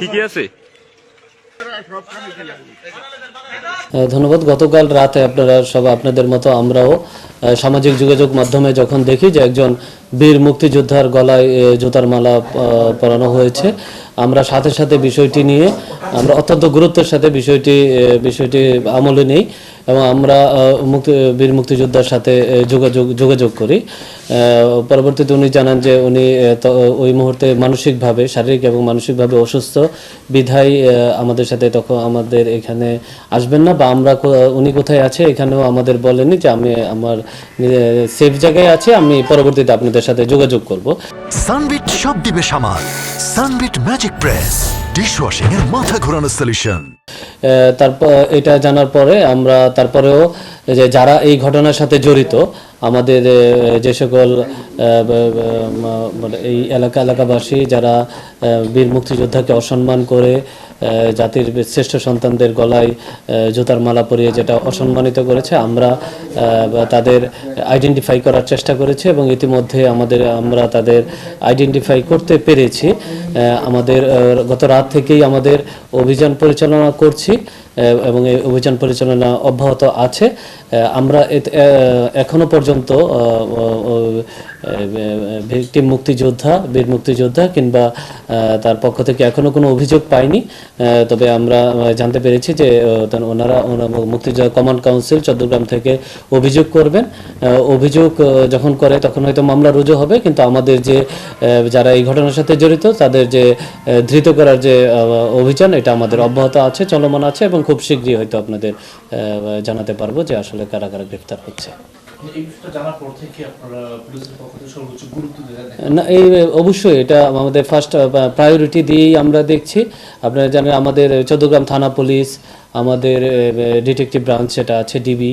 ঠিকই আছে। ধন্যবাদ। গতকাল রাতে আপনারা সব আপনাদের মতো আমরাও সামাজিক যোগাযোগ মাধ্যমে যখন দেখি যে একজন বীর মুক্তিযোদ্ধার গলায় জুতার মালা পরানো হয়েছে, আমরা সাথে সাথে বিষয়টি নিয়ে আমরা অত্যন্ত গুরুত্বের সাথে বিষয়টি আমলে নেই এবং আমরা বীর মুক্তিযোদ্ধার সাথে যোগাযোগ করি। পরবর্তীতে উনি জানান যে উনি ওই মুহূর্তে মানসিকভাবে, শারীরিক এবং মানসিকভাবে অসুস্থ বিধায় আমাদের সাথে তখন আমাদের এখানে আসবেন না, বা উনি কোথায় আছে এখানেও আমাদের বলেনি যে আমি আমার সেফ জায়গায় আছি, আমি পরবর্তীতে আপনাদের সাথে যোগাযোগ করব। সানবিট সব দিবে সামাল। সানবিট ম্যাজিক প্রেস ডিশওয়াশিং এর মাথা ঘোরানো সলিউশন। তারপর এটা জানার পরে আমরা তারপরেও যে যারা এই ঘটনার সাথে জড়িত, আমাদের যে সকল এই এলাকাবাসী যারা বীর মুক্তিযোদ্ধাকে অসম্মান করে জাতির শ্রেষ্ঠ সন্তানদের গলায় জুতার মালা পরিয়ে যেটা অসম্মানিত করেছে, আমরা তাদের আইডেন্টিফাই করার চেষ্টা করেছি এবং ইতিমধ্যে আমরা তাদের আইডেন্টিফাই করতে পেরেছি। আমাদের গত রাত থেকেই আমাদের অভিযান পরিচালনা করছি এবং এই অভিযান পরিচালনা অব্যাহত আছে। আমরা এখনো পর্যন্ত ভিকটিম বীর মুক্তিযোদ্ধা কিংবা তার পক্ষ থেকে এখনো কোনো অভিযোগ পাইনি। তবে আমরা জানতে পেরেছি যে ওনারা মুক্তিযোদ্ধা কমান্ড কাউন্সিল চট্টগ্রাম থেকে অভিযোগ করবেন। অভিযোগ যখন করে তখন হয়তো মামলা রুজু হবে, কিন্তু আমাদের যে যারা এই ঘটনার সাথে জড়িত তাদের যে ধৃত করার যে অভিযান, এটা আমাদের অব্যাহত আছে, চলমান আছে এবং খুব শীঘ্রই হয়তো আপনাদের জানাতে পারবো যে আসলে কারা কারা গ্রেফতার হচ্ছে। না, এই অবশ্যই এটা আমাদের ফার্স্ট প্রায়োরিটি দিয়েই আমরা দেখছি। আপনারা জানেন আমাদের চট্টগ্রাম থানা পুলিশ, আমাদের ডিটেকটিভ ব্রাঞ্চ যেটা আছে ডিবি,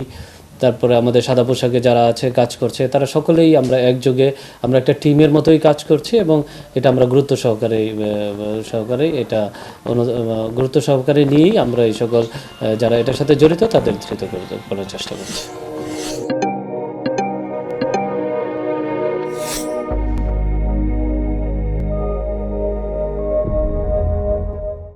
তারপরে আমাদের সাদা পোশাকে যারা আছে কাজ করছে, তারা সকলেই আমরা একযোগে আমরা একটা টিমের মতোই কাজ করছি এবং এটা আমরা গুরুত্ব সহকারে নিয়েই আমরা এই সকল যারা এটার সাথে জড়িত তাদের ধৃত করার চেষ্টা করছি।